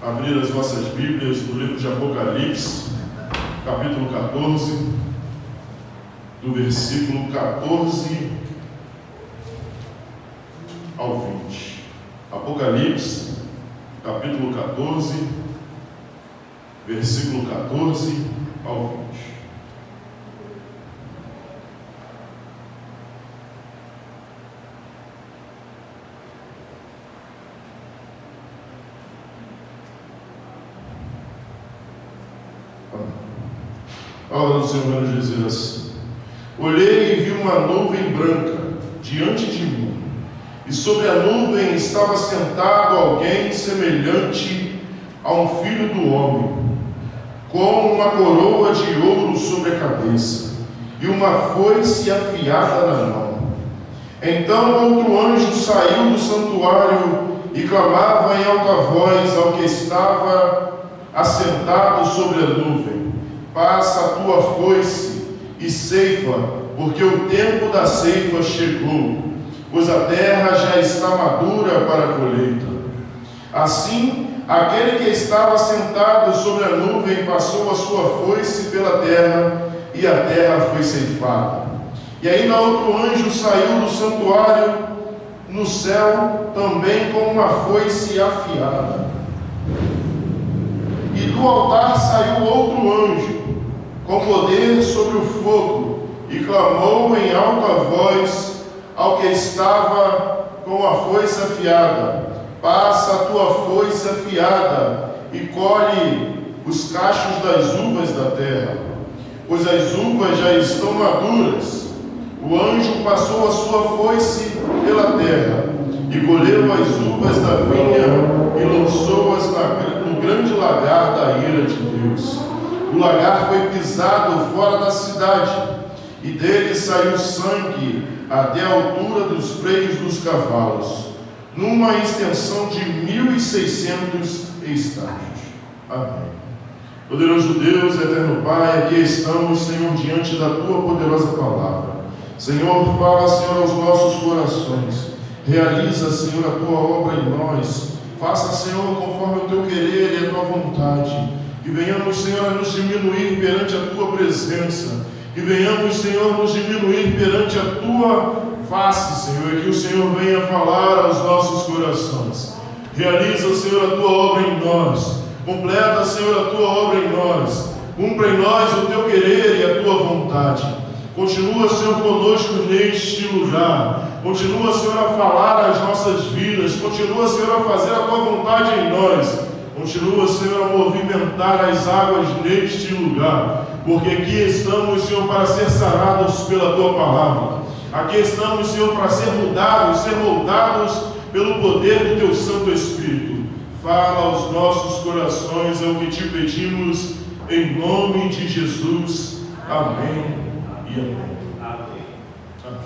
abrir as vossas Bíblias no livro de Apocalipse, capítulo 14, do versículo 14 ao 20. Apocalipse, capítulo 14, versículo 14 ao 20. A palavra do Senhor nos diz assim: olhei e vi uma nuvem branca diante de mim, e sobre a nuvem estava sentado alguém semelhante a um filho do homem, com uma coroa de ouro sobre a cabeça e uma foice afiada na mão. Então outro anjo saiu do santuário e clamava em alta voz ao que estava assentado sobre a nuvem: passa a tua foice e ceifa, porque o tempo da ceifa chegou, pois a terra já está madura para a colheita. Assim, aquele que estava sentado sobre a nuvem passou a sua foice pela terra, e a terra foi ceifada. E ainda outro anjo saiu do santuário no céu, também com uma foice afiada. E do altar saiu outro anjo, com poder sobre o fogo, e clamou em alta voz ao que estava com a foice afiada: passa a tua foice afiada e colhe os cachos das uvas da terra, pois as uvas já estão maduras. O anjo passou a sua foice pela terra e colheu as uvas da vinha e lançou-as no grande lagar da ira de Deus. O lagar foi pisado fora da cidade, e dele saiu sangue até a altura dos freios dos cavalos, numa extensão de 1.600 estádios. Amém. Poderoso Deus, eterno Pai, aqui estamos, Senhor, diante da Tua poderosa palavra. Senhor, fala, Senhor, aos nossos corações. Realiza, Senhor, a Tua obra em nós. Faça, Senhor, conforme o Teu querer e a Tua vontade. Que venhamos, Senhor, a nos diminuir perante a Tua presença. Que venhamos, Senhor, nos diminuir perante a Tua face, Senhor, e que o Senhor venha falar aos nossos corações. Realiza, Senhor, a Tua obra em nós. Completa, Senhor, a Tua obra em nós. Cumpra em nós o Teu querer e a Tua vontade. Continua, Senhor, conosco neste lugar. Continua, Senhor, a falar as nossas vidas. Continua, Senhor, a fazer a Tua vontade em nós. Continua, Senhor, a movimentar as águas neste lugar. Porque aqui estamos, Senhor, para ser sarados pela Tua palavra. Aqui estamos, Senhor, para ser mudados, ser moldados pelo poder do Teu Santo Espírito. Fala aos nossos corações, é o que te pedimos, em nome de Jesus. Amém e amém. Amém.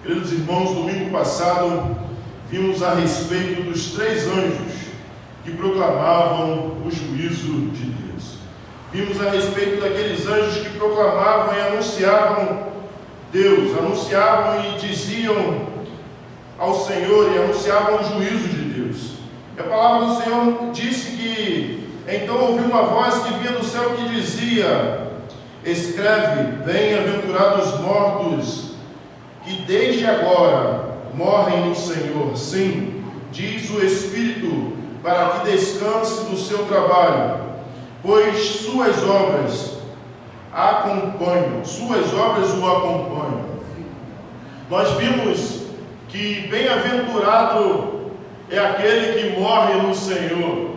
Queridos irmãos, domingo passado vimos a respeito dos 3 anjos que proclamavam o juízo de Deus. Vimos a respeito daqueles anjos que proclamavam e anunciavam Deus, anunciavam e diziam ao Senhor e anunciavam o juízo de Deus. E a palavra do Senhor disse que então ouviu uma voz que vinha do céu que dizia: escreve, bem-aventurados os mortos que desde agora morrem no Senhor. Sim, diz o Espírito, para que descanse do seu trabalho, pois suas obras o acompanham. Nós vimos que bem-aventurado é aquele que morre no Senhor,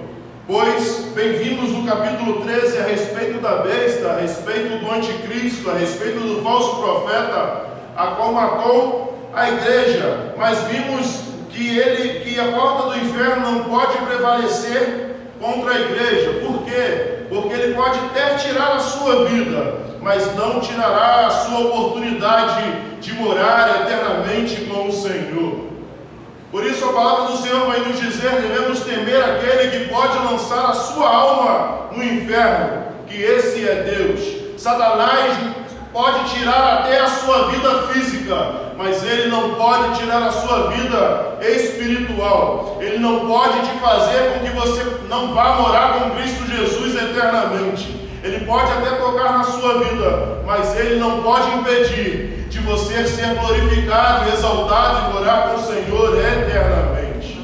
pois bem vimos no capítulo 13 a respeito da besta, a respeito do anticristo, a respeito do falso profeta, a qual matou a igreja, mas vimos que a porta do inferno não pode prevalecer contra a igreja. Por quê? Porque ele pode até tirar a sua vida, mas não tirará a sua oportunidade de morar eternamente com o Senhor. Por isso a palavra do Senhor vai nos dizer: devemos temer aquele que pode lançar a sua alma no inferno, que esse é Deus. Satanás pode tirar até a sua vida física, mas Ele não pode tirar a sua vida espiritual. Ele não pode te fazer com que você não vá morar com Cristo Jesus eternamente. Ele pode até tocar na sua vida, mas Ele não pode impedir de você ser glorificado, exaltado e morar com o Senhor eternamente.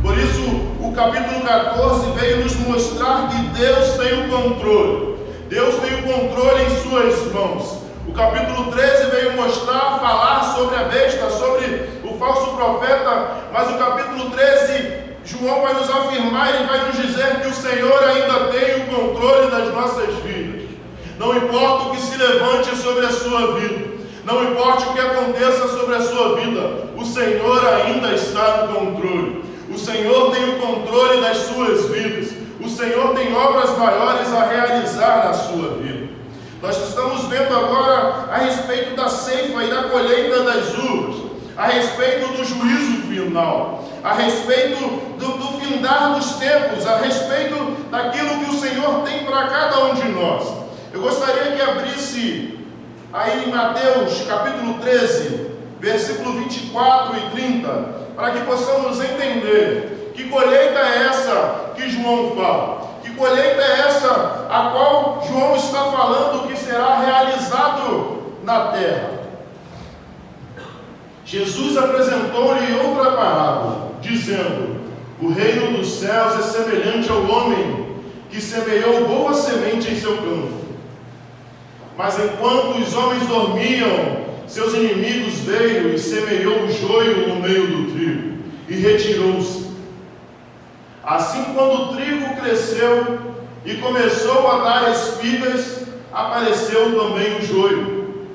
Por isso, o capítulo 14 veio nos mostrar que Deus tem o controle. Deus tem o controle em suas mãos. O capítulo 13 veio mostrar, falar sobre a besta, sobre o falso profeta, mas o capítulo 13, João vai nos afirmar, ele vai nos dizer que o Senhor ainda tem o controle das nossas vidas. Não importa o que se levante sobre a sua vida, não importa o que aconteça sobre a sua vida, o Senhor ainda está no controle. O Senhor tem o controle das suas vidas. O Senhor tem obras maiores a realizar na sua vida. Nós estamos vendo agora a respeito da ceifa e da colheita das uvas, a respeito do juízo final, a respeito do findar dos tempos, a respeito daquilo que o Senhor tem para cada um de nós. Eu gostaria que abrisse aí em Mateus capítulo 13, versículo 24 e 30, para que possamos entender que colheita é essa que João fala. Que colheita é essa a qual João está falando que será realizado na terra? Jesus apresentou-lhe outra parábola, dizendo: o reino dos céus é semelhante ao homem que semeou boa semente em seu campo. Mas enquanto os homens dormiam, seus inimigos veio e semeou o joio no meio do trigo, e retirou-se. Assim, quando o trigo cresceu e começou a dar espigas, apareceu também o joio.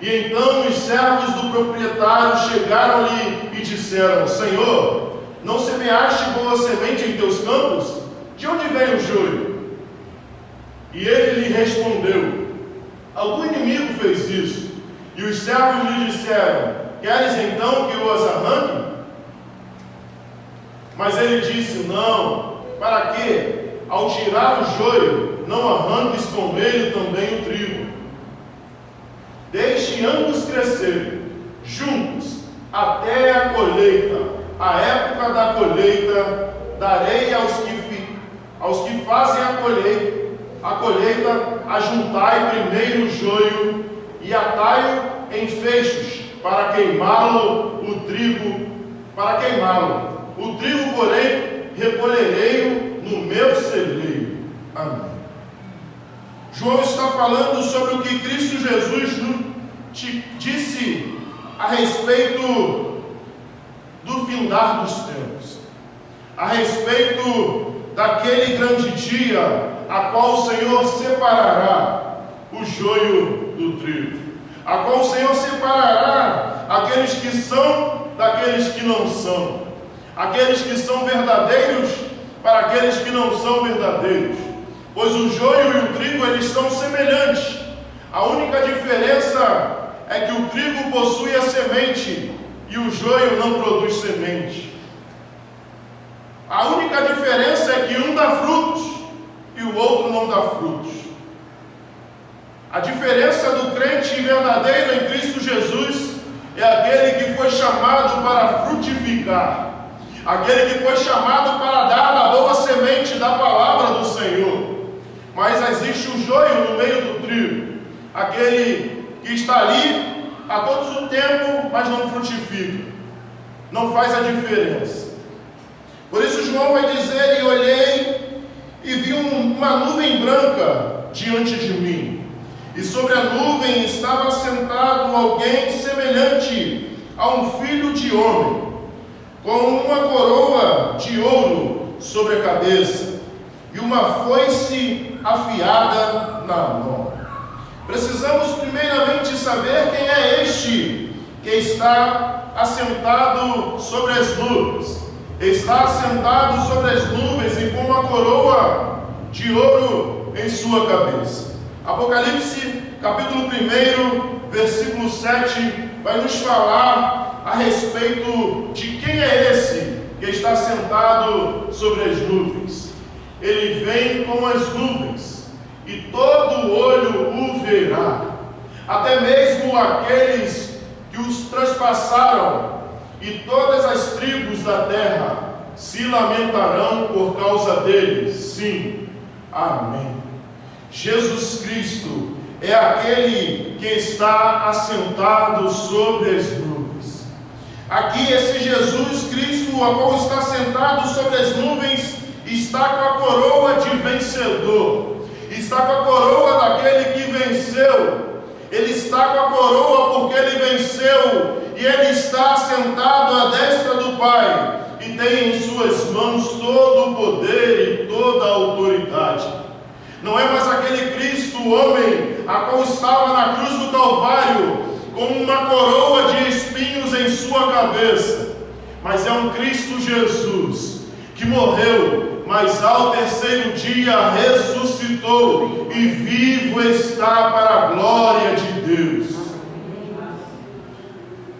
E então os servos do proprietário chegaram-lhe e disseram: Senhor, não semeaste boa semente em teus campos? De onde vem o joio? E ele lhe respondeu: algum inimigo fez isso. E os servos lhe disseram: queres então que eu as arranque? Mas ele disse: não, para que, ao tirar o joio, não arranques com ele também o trigo. Deixe ambos crescer juntos até a colheita. A época da colheita darei aos que fazem a colheita, ajuntai primeiro o joio e atai-o em feixes para queimá-lo, o trigo, porém, recolherei-o no meu celeiro. Amém. João está falando sobre o que Cristo Jesus disse a respeito do findar dos tempos, a respeito daquele grande dia, a qual o Senhor separará o joio do trigo, a qual o Senhor separará aqueles que são daqueles que não são, aqueles que são verdadeiros para aqueles que não são verdadeiros, pois o joio e o trigo eles são semelhantes. A única diferença é que o trigo possui a semente e o joio não produz semente. A única diferença é que um dá frutos e o outro não dá frutos. A diferença do crente verdadeiro em Cristo Jesus é aquele que foi chamado para frutificar, aquele que foi chamado para dar a boa semente da palavra do Senhor. Mas existe o joio no meio do trigo, aquele que está ali a todo o tempo, mas não frutifica, não faz a diferença. Por isso João vai dizer: e olhei e vi uma nuvem branca diante de mim, e sobre a nuvem estava sentado alguém semelhante a um filho de homem, com uma coroa de ouro sobre a cabeça e uma foice afiada na mão. Precisamos primeiramente saber quem é este que está assentado sobre as nuvens. Está assentado sobre as nuvens e com uma coroa de ouro em sua cabeça. Apocalipse, capítulo 1, versículo 7, vai nos falar a respeito de quem é esse que está sentado sobre as nuvens. Ele vem com as nuvens e todo olho o verá, até mesmo aqueles que os transpassaram, e todas as tribos da terra se lamentarão por causa dele. Sim, amém. Jesus Cristo é aquele que está assentado sobre as nuvens. Aqui esse Jesus Cristo, o qual está sentado sobre as nuvens, está com a coroa de vencedor, está com a coroa daquele que venceu. Ele está com a coroa porque ele venceu, e ele está sentado à destra do Pai, e tem em suas mãos todo o poder e toda a autoridade. Não é mais aquele Cristo, o homem, a qual estava na cruz do Calvário, com uma coroa de espinhos em sua cabeça, mas é um Cristo Jesus, que morreu, mas ao terceiro dia ressuscitou, e vivo está para a glória de Deus.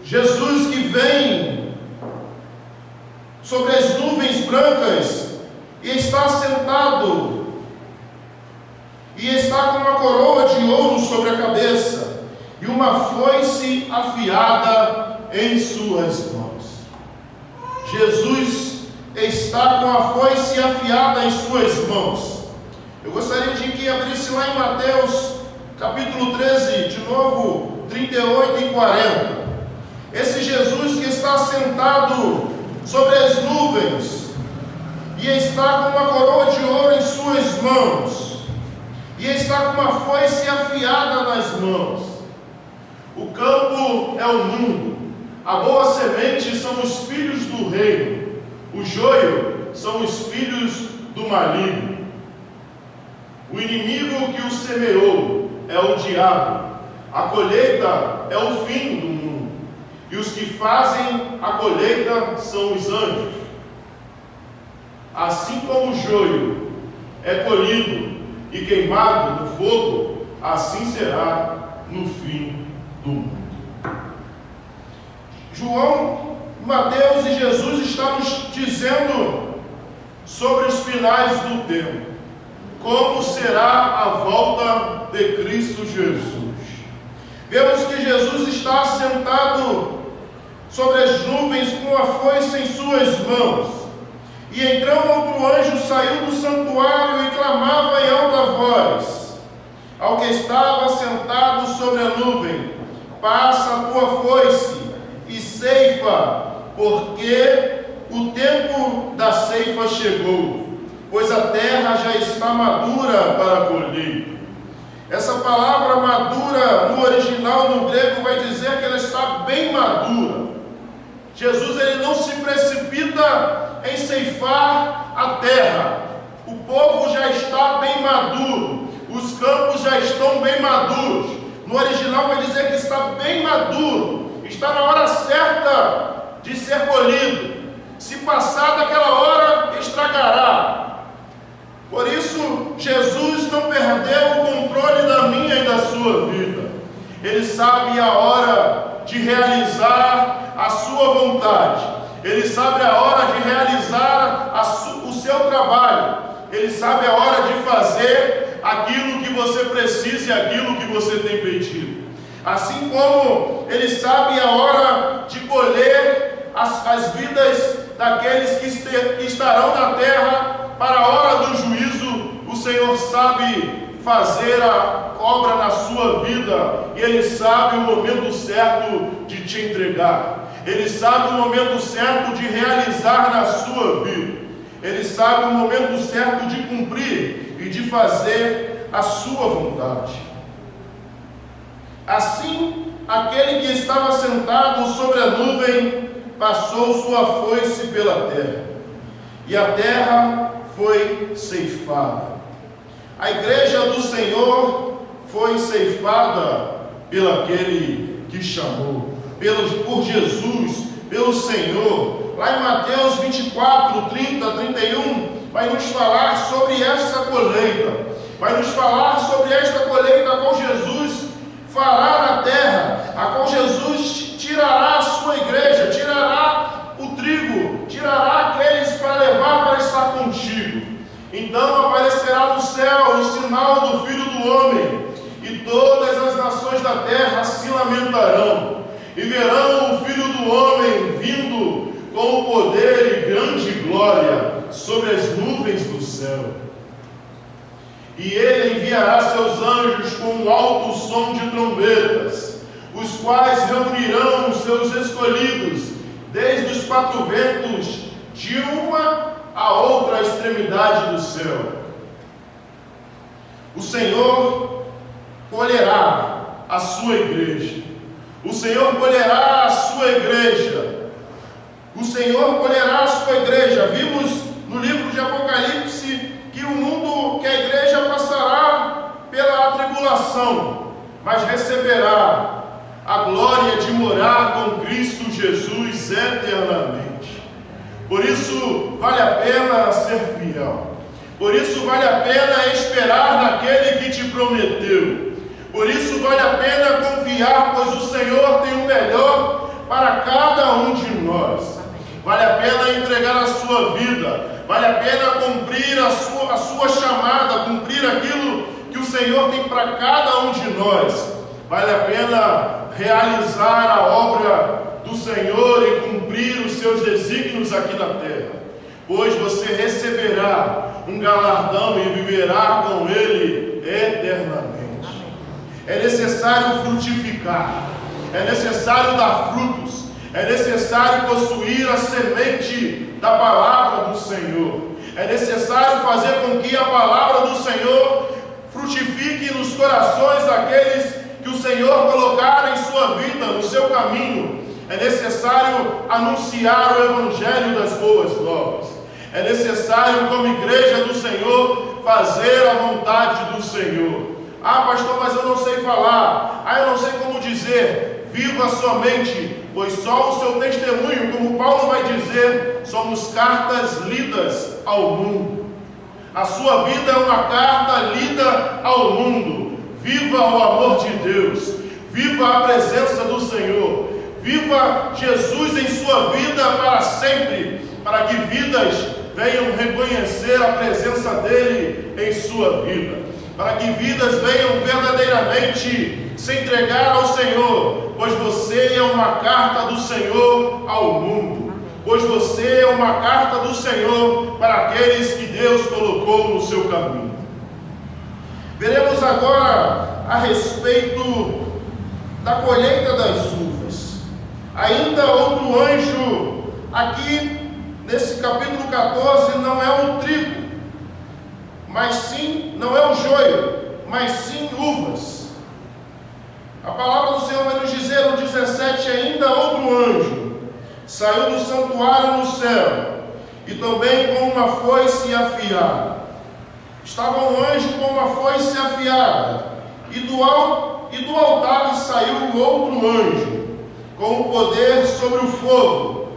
Jesus que vem sobre as nuvens brancas, e está sentado, e está com uma coroa de ouro sobre a cabeça, e uma foice afiada em suas mãos. Jesus está com a foice afiada em suas mãos. Eu gostaria de que abrisse lá em Mateus, capítulo 13, de novo, 38 e 40. Esse Jesus que está sentado sobre as nuvens, e está com uma coroa de ouro em suas mãos, e está com uma foice afiada nas mãos. O campo é o mundo, a boa semente são os filhos do reino, o joio são os filhos do maligno. O inimigo que o semeou é o diabo, a colheita é o fim do mundo, e os que fazem a colheita são os anjos. Assim como o joio é colhido e queimado no fogo, assim será no fim do mundo. João, Mateus e Jesus estão nos dizendo sobre os finais do tempo, como será a volta de Cristo Jesus. Vemos que Jesus está sentado sobre as nuvens com a foice em suas mãos. E então outro anjo saiu do santuário e clamava em alta voz ao que estava sentado sobre a nuvem: passa a tua foice e ceifa, porque o tempo da ceifa chegou, pois a terra já está madura para a colheita. Essa palavra madura no original, no grego, vai dizer que ela está bem madura. Jesus ele não se precipita em ceifar a terra. O povo já está bem maduro, os campos já estão bem maduros. No original vai dizer que está bem maduro, está na hora certa de ser colhido. Se passar daquela hora, estragará. Por isso, Jesus não perdeu o controle da minha e da sua vida. Ele sabe a hora de realizar a sua vontade. Ele sabe a hora de realizar o seu trabalho. Ele sabe a hora de fazer aquilo que você precisa e aquilo que você tem pedido. Assim como Ele sabe a hora de colher as vidas daqueles que estarão na terra para a hora do juízo. O Senhor sabe fazer a obra na sua vida, e Ele sabe o momento certo de te entregar. Ele sabe o momento certo de realizar na sua vida. Ele sabe o momento certo de cumprir e de fazer a sua vontade. Assim, aquele que estava sentado sobre a nuvem passou sua foice pela terra, e a terra foi ceifada. A igreja do Senhor foi ceifada pelo aquele que chamou, por Jesus, pelo Senhor. Lá em Mateus 24, 30, 31, vai nos falar sobre esta colheita. Vai nos falar sobre esta colheita a qual Jesus fará na terra, a qual Jesus tirará a sua igreja, tirará o trigo, tirará aqueles para levar para estar contigo. Então aparecerá no céu o sinal do Filho da terra se lamentarão, e verão o Filho do Homem vindo com poder e grande glória sobre as nuvens do céu. E ele enviará seus anjos com um alto som de trombetas, os quais reunirão os seus escolhidos desde os quatro ventos, de uma a outra extremidade do céu. O Senhor colherá a sua igreja. O Senhor colherá a sua igreja. O Senhor colherá a sua igreja. Vimos no livro de Apocalipse que o mundo, que a igreja passará pela tribulação, mas receberá a glória de morar com Cristo Jesus eternamente. Por isso vale a pena ser fiel. Por isso vale a pena esperar naquele que te prometeu. Por isso vale a pena confiar, pois o Senhor tem o melhor para cada um de nós. Vale a pena entregar a sua vida. Vale a pena cumprir a sua chamada, cumprir aquilo que o Senhor tem para cada um de nós. Vale a pena realizar a obra do Senhor e cumprir os seus desígnios aqui na terra, pois você receberá um galardão e viverá com Ele eternamente. É necessário frutificar, é necessário dar frutos, é necessário possuir a semente da palavra do Senhor, é necessário fazer com que a palavra do Senhor frutifique nos corações daqueles que o Senhor colocar em sua vida, no seu caminho. É necessário anunciar o Evangelho das boas novas. É necessário, como igreja do Senhor, fazer a vontade do Senhor. Ah, pastor, mas eu não sei falar. Ah, eu não sei como dizer. Viva somente, pois só o seu testemunho, como Paulo vai dizer, somos cartas lidas ao mundo. A sua vida é uma carta lida ao mundo. Viva o amor de Deus. Viva a presença do Senhor. Viva Jesus em sua vida para sempre, para que vidas venham reconhecer a presença dele em sua vida, para que vidas venham verdadeiramente se entregar ao Senhor, pois você é uma carta do Senhor ao mundo, pois você é uma carta do Senhor para aqueles que Deus colocou no seu caminho. Veremos agora a respeito da colheita das uvas. Ainda outro anjo, aqui nesse capítulo 14, não é o trigo, mas sim, não é o joio, mas sim uvas. A palavra do Senhor vai nos dizer no 17, ainda outro anjo saiu do santuário no céu, e também com uma foice afiada. Estava um anjo com uma foice afiada, e do altar saiu outro anjo, com o poder sobre o fogo,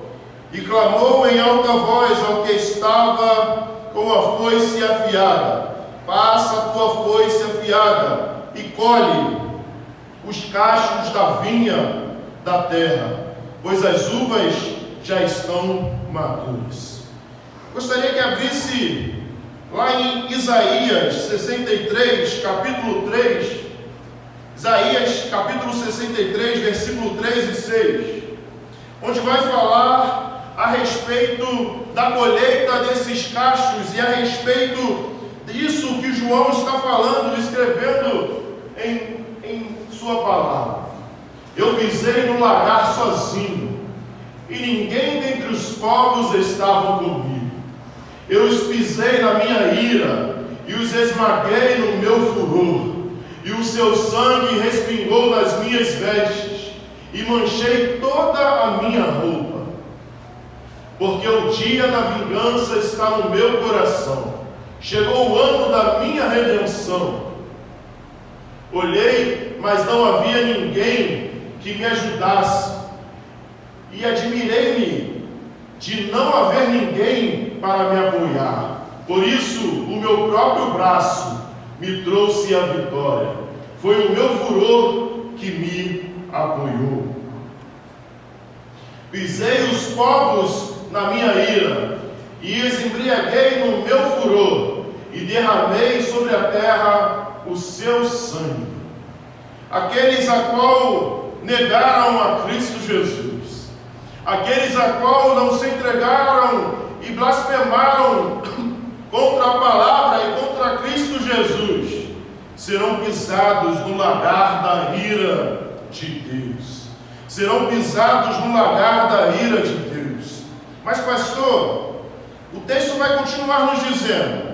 e clamou em alta voz ao que estava com a foice afiada: passa a tua foice afiada e colhe os cachos da vinha da terra, pois as uvas já estão maduras. Gostaria que abrisse lá em Isaías 63, capítulo 3, Isaías capítulo 63, versículo 3 e 6, onde vai falar a respeito da colheita desses cachos e a respeito disso que João está falando, escrevendo em sua palavra. Eu pisei no lagar sozinho, e ninguém dentre os povos estavam comigo. Eu os pisei na minha ira, e os esmaguei no meu furor, e o seu sangue respingou nas minhas vestes, e manchei toda a minha roupa. Porque o dia da vingança está no meu coração, chegou o ano da minha redenção. Olhei, mas não havia ninguém que me ajudasse, e admirei-me de não haver ninguém para me apoiar. Por isso, o meu próprio braço me trouxe a vitória. Foi o meu furor que me apoiou. Pisei os povos na minha ira, e os embriaguei no meu furor, e derramei sobre a terra o seu sangue. aqueles a qual negaram a Cristo Jesus, aqueles a qual não se entregaram e blasfemaram contra a palavra e contra Cristo Jesus, serão pisados no lagar da ira de Deus. Serão pisados no lagar da ira de Deus. Mas, pastor, o texto vai continuar nos dizendo: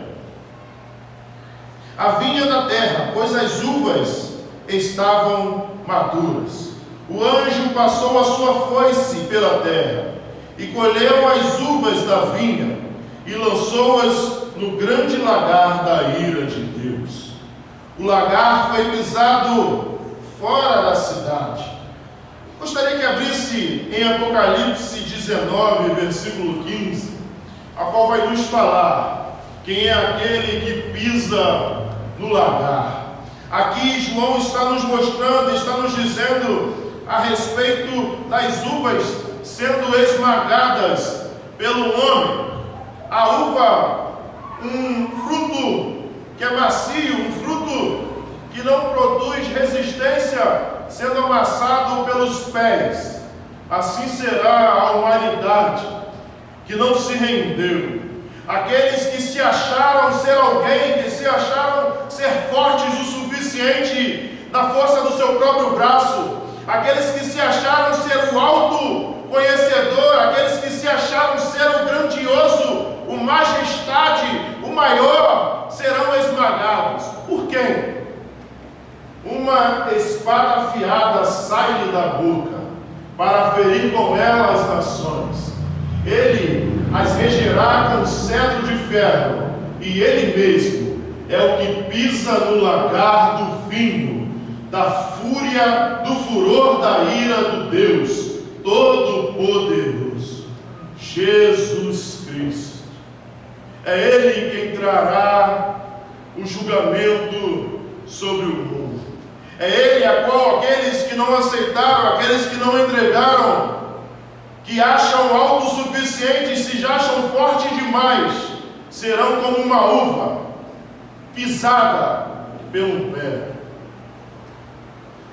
a vinha da terra, pois as uvas estavam maduras. O anjo passou a sua foice pela terra e colheu as uvas da vinha e lançou-as no grande lagar da ira de Deus. O lagar foi pisado fora da cidade. Gostaria que abrisse em Apocalipse 19, versículo 15, a qual vai nos falar quem é aquele que pisa no lagar. Aqui João está nos mostrando, está nos dizendo a respeito das uvas sendo esmagadas pelo homem. A uva, um fruto que é macio, um fruto que não produz resistência, sendo amassado pelos pés. Assim será a humanidade que não se rendeu. Aqueles que se acharam ser alguém, que se acharam ser fortes o suficiente na força do seu próprio braço, aqueles que se acharam ser o autoconhecedor, aqueles que se acharam ser o grandioso, o majestade, o maior, serão esmagados. Por quem? Uma espada afiada sai-lhe da boca, para ferir com ela as nações. Ele as regerá com cetro de ferro, e ele mesmo é o que pisa no lagar do vinho, da fúria, do furor da ira do Deus Todo-Poderoso, Jesus Cristo. É Ele quem trará o julgamento sobre o mundo. É Ele a qual aqueles que não aceitaram, aqueles que não entregaram, que acham autossuficientes, se já acham fortes demais, serão como uma uva pisada pelo pé.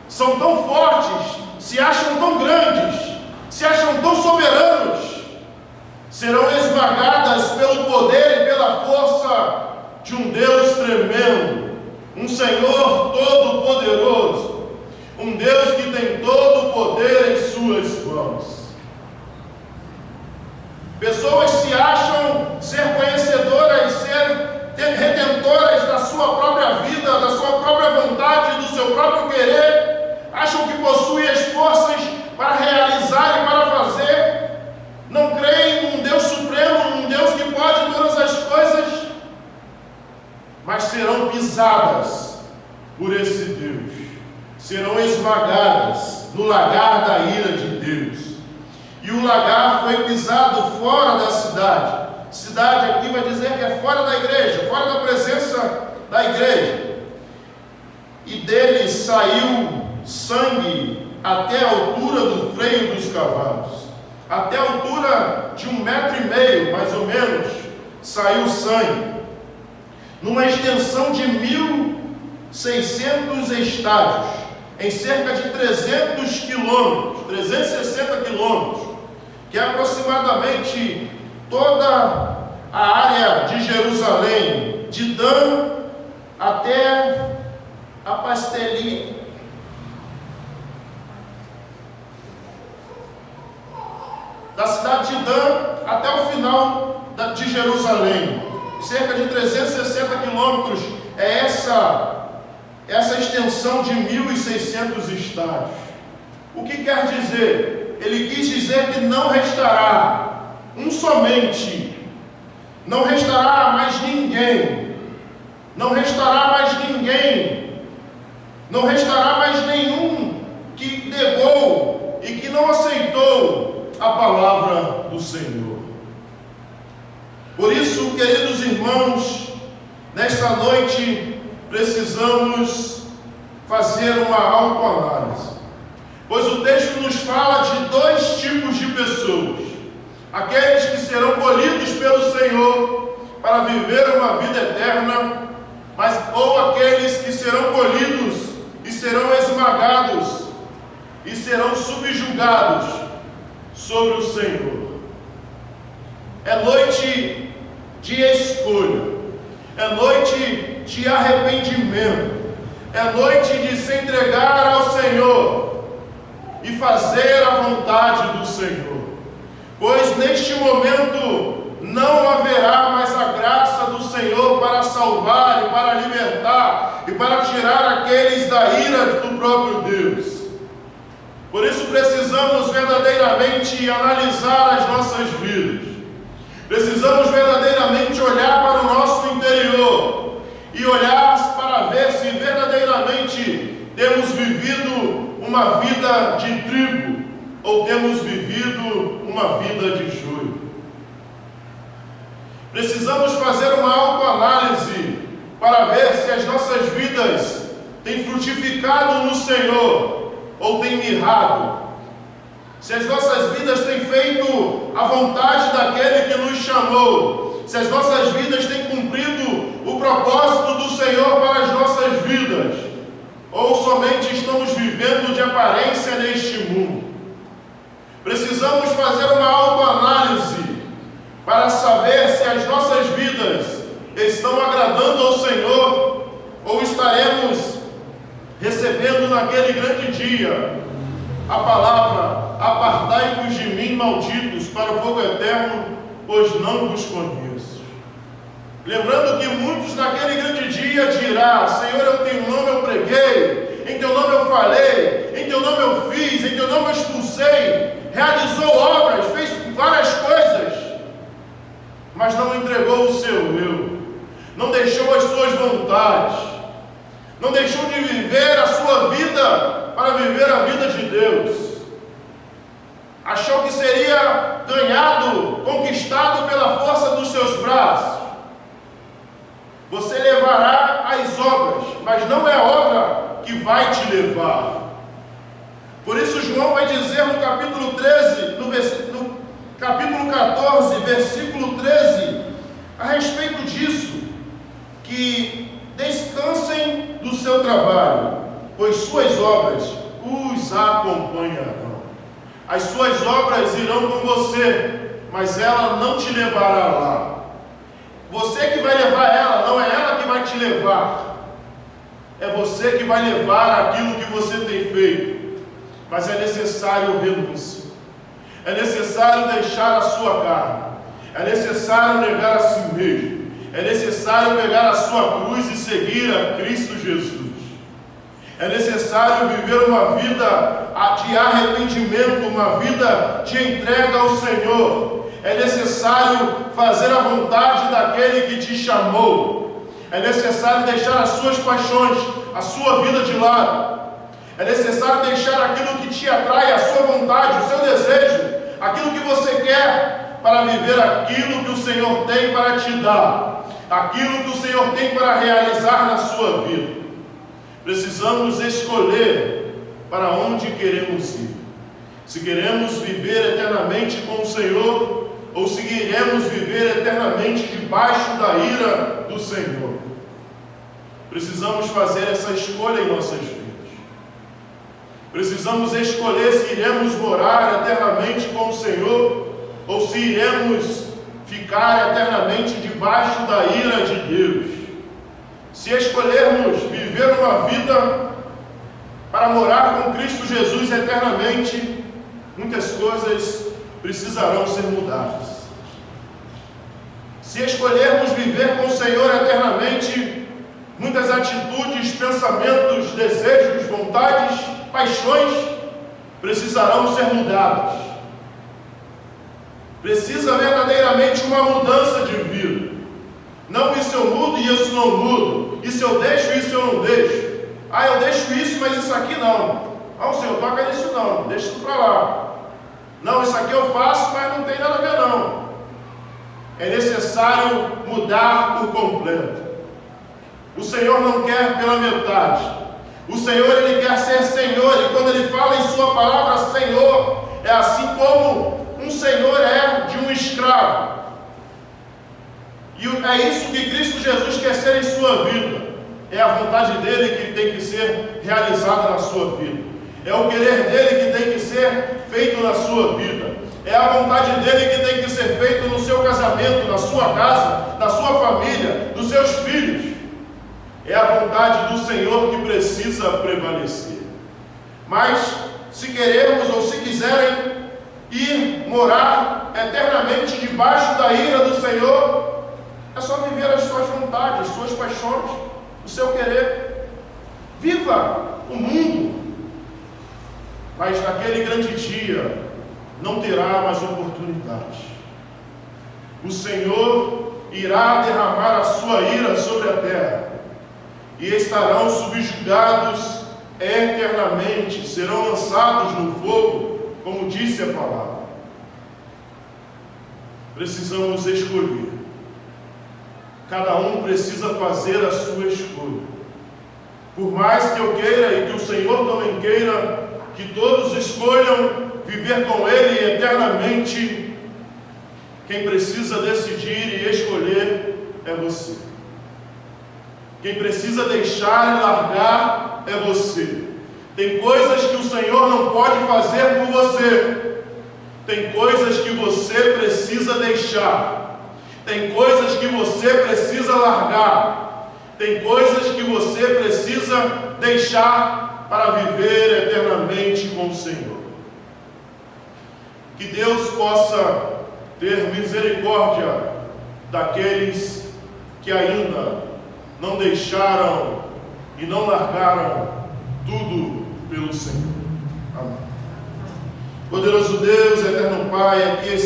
São tão fortes, se acham tão grandes, se acham tão soberanos, serão esmagadas pelo poder e pela força de um Deus tremendo, um Senhor todo-poderoso, um Deus que tem todo o poder em suas mãos. Pessoas se acham ser conhecedoras, ser redentoras da sua própria vida, da sua própria vontade, do seu próprio querer, acham que possuem as forças para realizar e para fazer, não creem num Deus supremo, num Deus que pode todas as coisas, mas serão pisadas por esse Deus, serão esmagadas no lagar da ira de Deus. E o lagar foi pisado fora da cidade. Cidade aqui vai dizer que é fora da igreja, fora da presença da igreja. E dele saiu sangue até a altura do freio dos cavalos. Até a altura de 1,5 metros, mais ou menos, saiu sangue. Numa extensão de 1.600 estádios, em cerca de 300 quilômetros, 360 quilômetros, que é aproximadamente toda a área de Jerusalém, de Dan até a Pastelia. Da cidade de Dan até o final de Jerusalém, cerca de 360 quilômetros, é essa extensão de 1.600 estádios. O que quer dizer? Ele quis dizer que não restará um somente, não restará mais ninguém, não restará mais ninguém, não restará mais nenhum que negou e que não aceitou a palavra do Senhor. Por isso, queridos irmãos, nesta noite precisamos fazer uma autoanálise, pois o texto nos fala de 2 tipos de pessoas: aqueles que serão colhidos pelo Senhor para viver uma vida eterna, ou aqueles que serão colhidos e serão esmagados e serão subjugados sobre o Senhor. É noite de escolha, é noite de arrependimento, é noite de se entregar ao Senhor e fazer a vontade do Senhor, pois neste momento não haverá mais a graça do Senhor para salvar e para libertar e para tirar aqueles da ira do próprio Deus. Por isso precisamos verdadeiramente analisar as nossas vidas. Precisamos verdadeiramente olhar para o nosso interior e olhar para ver se verdadeiramente temos vivido uma vida de trigo ou temos vivido uma vida de joio. Precisamos fazer uma autoanálise para ver se as nossas vidas têm frutificado no Senhor ou têm mirrado. Se as nossas vidas têm feito a vontade daquele que nos chamou, se as nossas vidas têm cumprido o propósito do Senhor para as nossas vidas, ou somente estamos vivendo de aparência neste mundo. Precisamos fazer uma autoanálise para saber se as nossas vidas estão agradando ao Senhor ou estaremos recebendo naquele grande dia a palavra: apartai-vos de mim, malditos, para o fogo eterno, pois não vos conheço. Lembrando que muitos naquele grande dia dirá: Senhor, eu tenho nome, eu preguei, em teu nome eu falei, em teu nome eu fiz, em teu nome eu expulsei, realizou obras, fez várias coisas, mas não entregou o seu eu, não deixou as suas vontades, não deixou de viver a sua vida para viver a vida de Deus. Achou que seria ganhado, conquistado pela força dos seus braços. Você levará as obras, mas não é a obra que vai te levar. Por isso João vai dizer no capítulo 13, no capítulo 14, versículo 13, a respeito disso, que descansem do seu trabalho, pois suas obras os acompanharão. As suas obras irão com você, mas ela não te levará lá. Você que vai levar ela, não é ela que vai te levar. É você que vai levar aquilo que você tem feito. Mas é necessário renúncia. É necessário deixar a sua carne. É necessário negar a si mesmo. É necessário pegar a sua cruz e seguir a Cristo Jesus. É necessário viver uma vida de arrependimento, uma vida de entrega ao Senhor. É necessário fazer a vontade daquele que te chamou. É necessário deixar as suas paixões, a sua vida de lado. É necessário deixar aquilo que te atrai, a sua vontade, o seu desejo, aquilo que você quer, para viver aquilo que o Senhor tem para te dar, aquilo que o Senhor tem para realizar na sua vida. Precisamos escolher para onde queremos ir. Se queremos viver eternamente com o Senhor, ou se queremos viver eternamente debaixo da ira do Senhor. Precisamos fazer essa escolha em nossas vidas. Precisamos escolher se iremos morar eternamente com o Senhor, ou se iremos ficar eternamente debaixo da ira de Deus. Se escolhermos viver uma vida para morar com Cristo Jesus eternamente, muitas coisas precisarão ser mudadas. Se escolhermos viver com o Senhor eternamente, muitas atitudes, pensamentos, desejos, vontades, paixões precisarão ser mudadas. Precisa verdadeiramente uma mudança de vida. Não, isso eu mudo e isso não mudo. Isso eu deixo e isso eu não deixo. Ah, eu deixo isso, mas isso aqui não. Ah, o Senhor toca nisso não, deixa isso para lá. Não, isso aqui eu faço, mas não tem nada a ver não. É necessário mudar por completo. O Senhor não quer pela metade. O Senhor, Ele quer ser Senhor. E quando Ele fala em sua palavra Senhor, é assim como um Senhor é de um escravo. E é isso que Cristo Jesus quer ser em sua vida. é a vontade dele que tem que ser realizada na sua vida. É o querer dele que tem que ser feito na sua vida. É a vontade dele que tem que ser feito no seu casamento, na sua casa, na sua família, nos seus filhos. É a vontade do Senhor que precisa prevalecer. Mas, se queremos ou se quiserem ir morar eternamente debaixo da ira do Senhor, é só viver as suas vontades, suas paixões, o seu querer. Viva o mundo, mas naquele grande dia não terá mais oportunidade. O Senhor irá derramar a sua ira sobre a terra e estarão subjugados eternamente, serão lançados no fogo, como disse a palavra. Precisamos escolher. Cada um precisa fazer a sua escolha. Por mais que eu queira e que o Senhor também queira que todos escolham viver com Ele eternamente, quem precisa decidir e escolher é você. Quem precisa deixar e largar é você. Tem coisas que o Senhor não pode fazer por você. Tem coisas que você precisa deixar. Tem coisas que você precisa largar. Tem coisas que você precisa deixar para viver eternamente com o Senhor. Que Deus possa ter misericórdia daqueles que ainda não deixaram e não largaram tudo pelo Senhor. Amém. Poderoso Deus, eterno Pai, aqui